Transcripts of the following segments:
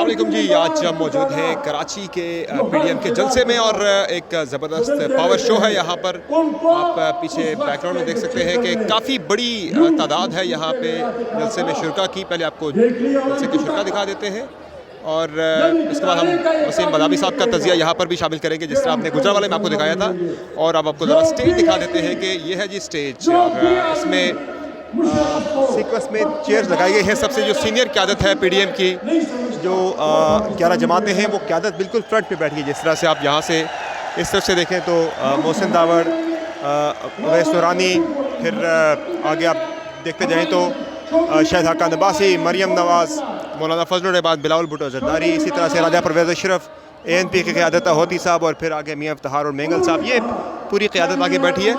अस्सलाम वालेकुम जी। आज हम मौजूद हैं कराची के पीडीएम के जलसे में और एक ज़बरदस्त पावर शो है यहाँ पर। आप पीछे बैकग्राउंड में देख सकते हैं कि काफ़ी बड़ी तादाद है यहाँ पे जलसे में शुरका की। पहले आपको जलसे की शुरका दिखा देते हैं और इसके बाद हम वसीम बदामी साहब का तज़िया यहाँ पर भी शामिल करेंगे, जिस तरह आपने गुजरावाले में आपको दिखाया था। और अब आपको ज़रा स्टेज दिखा देते हैं कि ये है जी स्टेज, और इसमें सीक्वेंस में चेयर्स लगाई गई हैं। सबसे जो सीनियर क़यादत है पीडीएम की, जो 11 जमातें हैं, वो क़यादत बिल्कुल फ्रंट पे बैठी है। जिस तरह से आप यहाँ से इस तरफ से देखें तो मोहसिन दावड़, अवैस नूरानी, फिर आगे आप देखते जाएँ तो शाहिद हक़ान अब्बासी, मरियम नवाज़, मौलाना फजलुर रहमान, बिलावल भुट्टो ज़रदारी, इसी तरह से राजा परवेज़ अशरफ, ANP के क़यादत होती साहब, और फिर आगे मियाँ इफ्तिखार और मेंगल साहब। ये पूरी क़यादत आगे बैठी है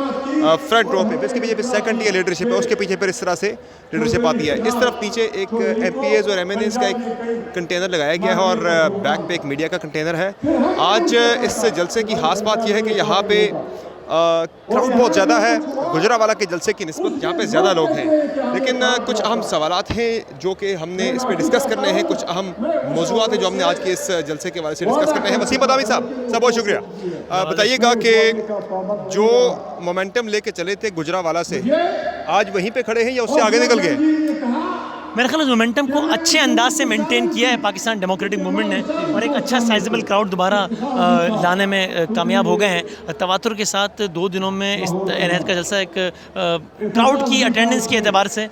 फ्रंट रो पे। इसके पीछे फिर सेकंड ईयर लीडरशिप है, उसके पीछे फिर इस तरह से लीडरशिप आती है। इस तरफ नीचे एक MPAs और MNAs का एक कंटेनर लगाया गया है और बैक पे एक मीडिया का कंटेनर है। आज इस जलसे की ख़ास बात यह है कि यहाँ पे क्राउड बहुत ज़्यादा है। गुजरावाला के जलसे की निस्बत यहाँ पे ज़्यादा लोग हैं, लेकिन कुछ अहम सवालात हैं जो कि हमने इस पर डिस्कस करने हैं। कुछ अहम मौज़ूआत हैं जो हमने आज के इस जलसे के हवाले से डिस्कस करने हैं। वसीम बदामी साहब, बहुत शुक्रिया। बताइएगा कि जो मोमेंटम लेके चले थे गुजरावाला से, आज वहीं पे खड़े हैं या उससे आगे निकल गए? मेरे ख्याल मोमेंटम को अच्छे अंदाज से मेंटेन किया है पाकिस्तान डेमोक्रेटिक मूवमेंट ने, और एक अच्छा साइजेबल क्राउड दोबारा लाने में कामयाब हो गए हैं। तवातुर के साथ 2 दिनों में इस इनायत का जलसा एक क्राउड की अटेंडेंस के एतबार से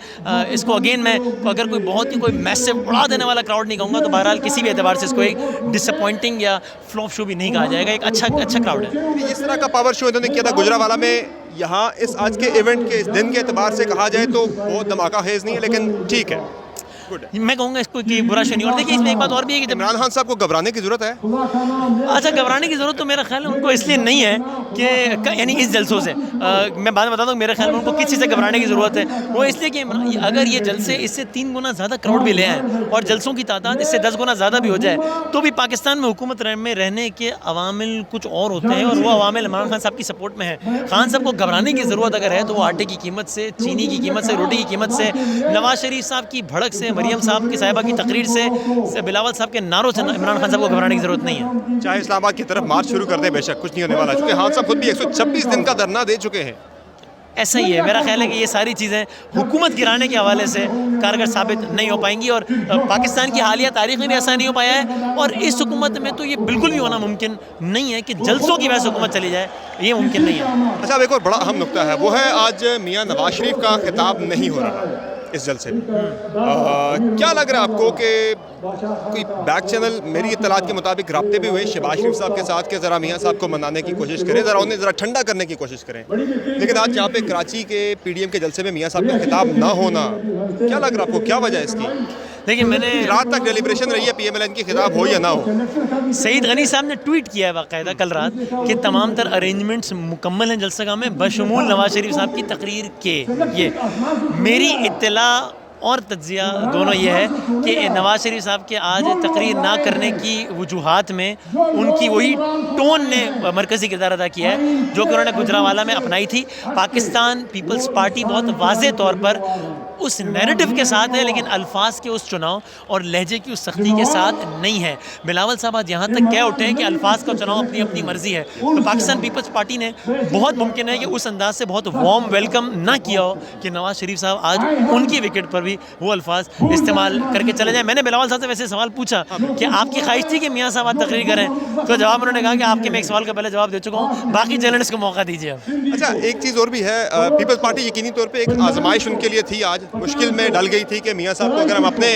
इसको अगेन मैं अगर कोई बहुत ही कोई मैसिव उड़ा देने वाला क्राउड नहीं कहूँगा, तो बहरहाल किसी भी एतबार से इसको एक डिसअपॉइंटिंग या फ्लॉप शो भी नहीं कहा जाएगा। एक अच्छा क्राउड है। इस तरह का पावर शो इन्होंने किया था गुजरावाला में। यहाँ इस आज के इवेंट के इस दिन के एतबार से कहा जाए तो बहुत धमाका खेज नहीं है, लेकिन ठीक है, मैं कहूँगा इसको कि बुरा शो नहीं। और देखिए इसमें एक बात और भी है कि इमरान खान साहब को घबराने की ज़रूरत है। अच्छा, घबराने की ज़रूरत तो मेरा ख्याल है उनको इसलिए नहीं है कि यानी इस जलसों से मैं बाद में बताता हूँ मेरे ख्याल में उनको किस चीज़ से घबराने की ज़रूरत है। वो इसलिए कि अगर ये जलसे इससे 3 गुना ज़्यादा क्राउड भी ले आए और जलसों की तादाद इससे 10 गुना ज़्यादा भी हो जाए, तो भी पाकिस्तान में हुकूमत में रहने के अवामिल कुछ और होते हैं, और वो अवामिल इमरान खान साहब की सपोर्ट में है। खान साहब को घबराने की ज़रूरत अगर है तो वो आटे की कीमत से, चीनी की कीमत से, रोटी की कीमत से, नवाज शरीफ साहब की भड़क से, मरियम साहब की साहिबा की तकरीर से, बिलावल साहब के नारों से इमरान खान साहब को घबराने की जरूरत नहीं है। चाहे इस्लामाबाद की तरफ मार्च शुरू कर दे, बेशक कुछ नहीं होने वाला, क्योंकि खान साहब खुद भी 126 दिन का धरना दे चुके हैं। ऐसा ही है, मेरा ख्याल है कि ये सारी चीज़ें हुकूमत गिराने के हवाले से कारगर साबित नहीं हो पाएंगी, और पाकिस्तान की हालिया तारीख में भी ऐसा नहीं हो पाया है, और इस हुकूमत में तो ये बिल्कुल भी होना मुमकिन नहीं है कि जलसों की वजह से हुकूमत चली जाए, ये मुमकिन नहीं है। अच्छा, अब एक और बड़ा अहम नुकता है, वो है आज मियाँ नवाज शरीफ का खिताब नहीं हो रहा इस जलसे में। क्या लग रहा है आपको कि कोई बैक चैनल, मेरी इत्तलात के मुताबिक राब्ते भी हुए शहबाज शरीफ साहब के साथ, कि ज़रा मियाँ साहब को मनाने की कोशिश करें, ज़रा उन्हें ज़रा ठंडा करने की कोशिश करें, लेकिन आज यहाँ पे कराची के पीडीएम के जलसे में मियाँ साहब का खिताब ना होना, क्या लग रहा है आपको, क्या वजह है इसकी? देखिए, मैंने रात तक डेलिब्रेशन रही है PMLN की, खिताब हो या ना हो। सईद गनी साहब ने ट्वीट किया है बाकायदा कल रात कि तमाम तर अरेंजमेंट्स मुकम्मल हैं जलसा में, बशमूल नवाज शरीफ साहब की तकरीर के। ये मेरी इत्तला और तज्जिया दोनों ये है कि नवाज शरीफ साहब के आज तकरीर ना करने की वजूहात में उनकी वही टोन ने मरकज़ी किरदार अदा किया है जो कि उन्होंने गुजरावाला में अपनाई थी। पाकिस्तान पीपल्स पार्टी बहुत वाज़े तौर पर उस नैरेटिव के साथ है, लेकिन अल्फाज के उस चुनाव और लहजे की उस सख्ती के साथ नहीं है। बिलावल साहब आज यहाँ तक कह उठे हैं कि अल्फाज का चुनाव अपनी अपनी मर्जी है, तो पाकिस्तान पीपल्स पार्टी ने बहुत मुमकिन है कि उस अंदाज से बहुत वार्म वेलकम ना किया हो कि नवाज शरीफ साहब आज उनकी विकेट पर भी वो अल्फाज इस्तेमाल करके चले जाएँ। मैंने बिलावल साहब से वैसे सवाल पूछा कि आपकी ख्वाहिश थी कि मियाँ साहब आज तकरीर करें, तो जवाब उन्होंने कहा कि आपके मैं एक सवाल का पहले जवाब दे चुका हूँ, बाकी जर्नलिस्ट को मौका दीजिए। अच्छा, एक चीज़ और भी है, पीपल्स पार्टी यकीनी तौर पर एक आजमाइश उनके लिए थी, आज मुश्किल में डल गई थी कि मियाँ साहब को अगर हम अपने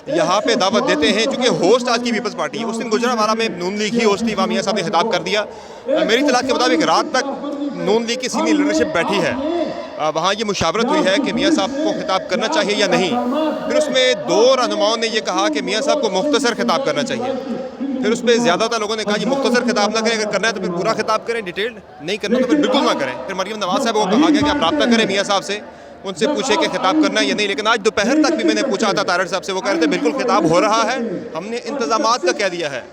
यहाँ पे दावत देते हैं, क्योंकि होस्ट आज की पीपल्स पार्टी है। उस दिन गुजरावाला में नून लीग ही होस्ट थी, वहाँ मियाँ साहब ने खिताब कर दिया। मेरी इत्तलात के मुताबिक रात तक नून लीग की सीनियर लीडरशिप बैठी है, वहाँ ये मुशावरत हुई है कि मियाँ साहब को खिताब करना चाहिए या नहीं। फिर उसमें 2 रहनुमाओं ने ये कहा कि मियाँ साहब को मुख्तसर खिताब करना चाहिए। फिर उस पर ज़्यादातर लोगों ने कहा कि मुख्तसर खिताब ना करें, अगर करना है तो फिर पूरा खिताब करें, डिटेल्ड नहीं करना तो फिर बिल्कुल ना करें। फिर मरियम नवाज़ साहब को कहा गया कि आप रब्ता करें मियाँ साहब से, उनसे पूछे कि खिताब करना है या नहीं। लेकिन आज दोपहर तक भी मैंने पूछा था तारड़ साहब से, वो कह रहे थे बिल्कुल खिताब हो रहा है, हमने इंतजामात का कह दिया है।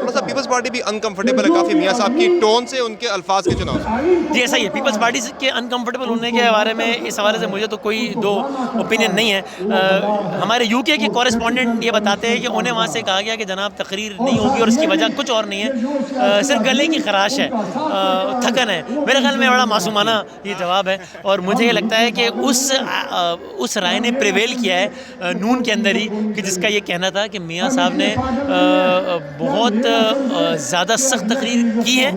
थोड़ा सा पीपल्स पार्टी भी अनकंफर्टेबल है काफ़ी मियाँ साहब की टोन से, उनके अल्फाज के चुनाव से। जी ऐसा ही है, पीपल्स पार्टी के अनकंफर्टेबल होने के बारे में, इस हवाले से मुझे तो कोई दो ओपिनियन नहीं है। हमारे यूके के कॉरेस्पॉन्डेंट ये बताते हैं कि उन्हें वहाँ से कहा गया कि जनाब तकरीर नहीं होगी और उसकी वजह कुछ और नहीं है, सिर्फ गले की खराश है, थकन है। मेरे ख्याल में बड़ा मासूमाना ये जवाब है और मुझे ये लगता है कि उस राय ने प्रिवेल किया है नून के अंदर ही, कि जिसका ये कहना था कि मियाँ साहब ने बहुत ज़्यादा सख्त तकरीर की है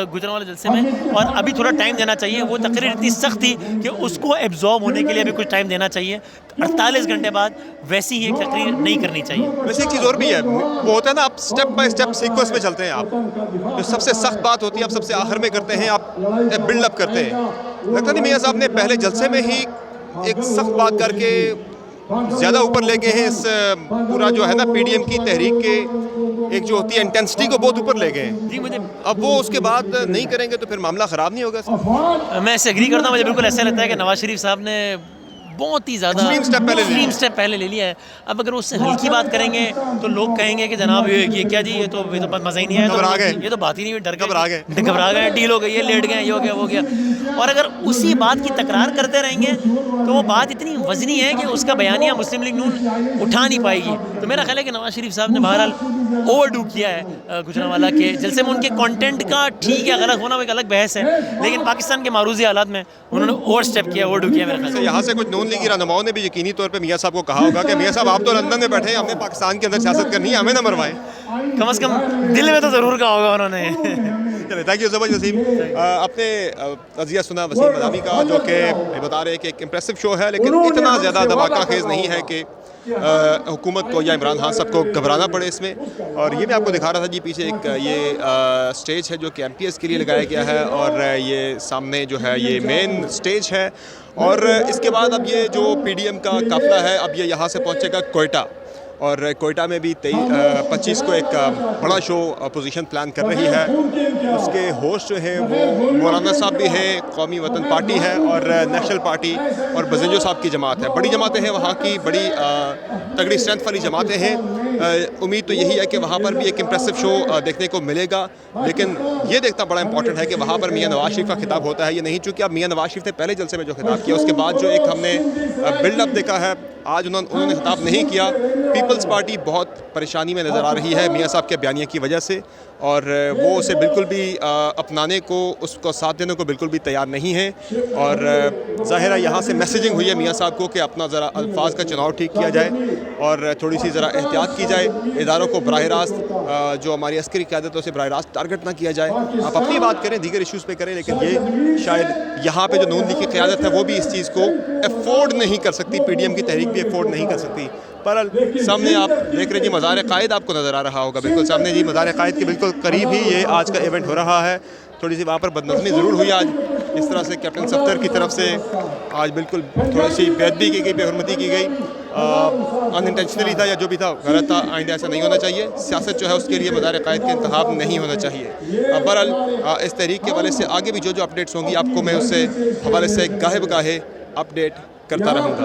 गुजरांवाला जलसे में, और अभी थोड़ा टाइम देना चाहिए। वो तकरीर इतनी सख्त थी कि उसको एब्जॉर्ब होने के लिए भी कुछ टाइम देना चाहिए। 48 घंटे बाद वैसी ही एक तकरीर नहीं करनी चाहिए। वैसे एक चीज़ और भी है, वो होता है ना, आप स्टेप बाय स्टेप सीक्वेंस में चलते हैं। आप जो सबसे सख्त बात होती है आप सबसे आखिर में करते हैं, आप बिल्डअप करते हैं। लगता नहीं मियाँ साहब ने पहले जलसे में ही एक सख्त बात करके ज़्यादा ऊपर ले गए हैं इस पूरा जो है ना पीडीएम की तहरीक के एक जो होती है इंटेंसिटी को बहुत ऊपर ले गए हैं। जी मुझे, अब वो उसके बाद नहीं करेंगे तो फिर मामला ख़राब नहीं होगा सर? मैं इससे एग्री करता हूँ। मुझे बिल्कुल ऐसा लगता है कि नवाज शरीफ साहब ने बहुत ही ज़्यादा एक्सट्रीम स्टेप पहले ले लिया है। अब अगर उससे हल्की बात करेंगे तो लोग कहेंगे कि जनाब ये क्या जी, ये तो मज़ा ही नहीं आया, ये तो बात ही नहीं हुई, घबरा गए, डील हो गई है, लेट गए, ये हो गया वो गया। और अगर उसी बात की तकरार करते रहेंगे तो वो बात इतनी वजनी है कि उसका बयानिया मुस्लिम लीग नून उठा नहीं पाएगी। तो मेरा ख्याल है कि नवाज शरीफ साहब ने बहरहाल ओवरडू किया है गुजरांवाला के जलसे में। उनके कंटेंट का ठीक है, गलत होना वो एक अलग बहस है, लेकिन पाकिस्तान के मारूजी हालात में उन्होंने ओवर स्टेप किया, ओवरडू किया मेरे ख्याल से। यहाँ से कुछ नून लीगी रहनुमाओं ने भी यकीनी तौर पे मियाँ साहब को कहा होगा कि मियाँ साहब आप तो लंदन में बैठे हैं, हमने पाकिस्तान के अंदर सियासत करनी है, हमें ना मरवाएं। कम से कम दिल में तो ज़रूर कहा होगा उन्होंने। चलिए, thank you so much Wasim. अपने तज़िया सुना वसीम मदामी का, जो कि बता रहे हैं कि एक इम्प्रेसिव शो है, लेकिन इतना ज़्यादा धमाका खेज़ नहीं है कि हुकूमत को या इमरान खान साहब को घबराना पड़े इसमें। और ये मैं आपको दिखा रहा था जी, पीछे एक ये स्टेज है जो कि MPS के लिए लगाया गया है, और ये सामने जो है ये मेन स्टेज है। और इसके बाद अब ये जो PDM का काफिला है, अब ये यहाँ से पहुँचेगा कोयटा, और कोयटा में भी 25 को एक बड़ा शो अपोजिशन प्लान कर रही है। उसके होस्ट जो हैं वो मौलाना साहब भी हैं, कौमी वतन पार्टी है और नेशनल पार्टी और बज़ंजो साहब की जमात है। बड़ी जमातें हैं वहाँ की, बड़ी तगड़ी स्ट्रेंथ वाली जमातें हैं। उम्मीद तो यही है कि वहाँ पर भी एक इम्प्रेसिव शो देखने को मिलेगा, लेकिन ये देखना बड़ा इंपॉर्टेंट है कि वहाँ पर मियाँ नवाज शरीफ का खिताब होता है या नहीं। चूँकि अब मियाँ नवाज शरीफ ने पहले जलसे में जो खिताब किया, उसके बाद जो एक हमने बिल्डअप देखा है, आज उन्होंने खिताब नहीं किया। पीपल्स पार्टी बहुत परेशानी में नज़र आ रही है मियाँ साहब के बयानिया की वजह से, और वो उसे बिल्कुल भी अपनाने को, उसको साथ देने को बिल्कुल भी तैयार नहीं है। और ज़ाहिर है यहाँ से मैसेजिंग हुई है मियाँ साहब को कि अपना ज़रा अल्फाज का चुनाव ठीक किया जाए और थोड़ी सी ज़रा एहतियात की जाए। इदारों को बराह रास्त, जो हमारी अस्करी क़यादत है उसे बराह रास्त टारगेट ना किया जाए। आप अपनी बात करें, दीगर इशूज़ पे करें, लेकिन ये शायद यहाँ पे जो नून लीग की क़यादत है वो भी इस चीज़ को अफोर्ड नहीं कर सकती, PDM की तहरीक भी अफोर्ड नहीं कर सकती। पर सामने आप देख रहे जी मज़ार कायद आपको नज़र आ रहा होगा, बिल्कुल सामने जी मज़ार कायद के बिल्कुल करीब ही ये आज का इवेंट हो रहा है। थोड़ी सी वहाँ पर बदनज़मी ज़रूर हुई आज, इस तरह से कैप्टन सफ्तर की तरफ से आज बिल्कुल थोड़ी सी बेअदबी की गई, बेहुरमती की गई। अनइंटेंशनली था या जो भी था गलत था, आइंदा ऐसा नहीं होना चाहिए। सियासत जो है उसके लिए मज़ार कायद का इंतखाब नहीं होना चाहिए। बहरहाल इस तहरीक के हवाले से आगे भी जो अपडेट्स होंगी आपको मैं उससे हवाले से गाहे बगाहे अपडेट करता रहूँगा।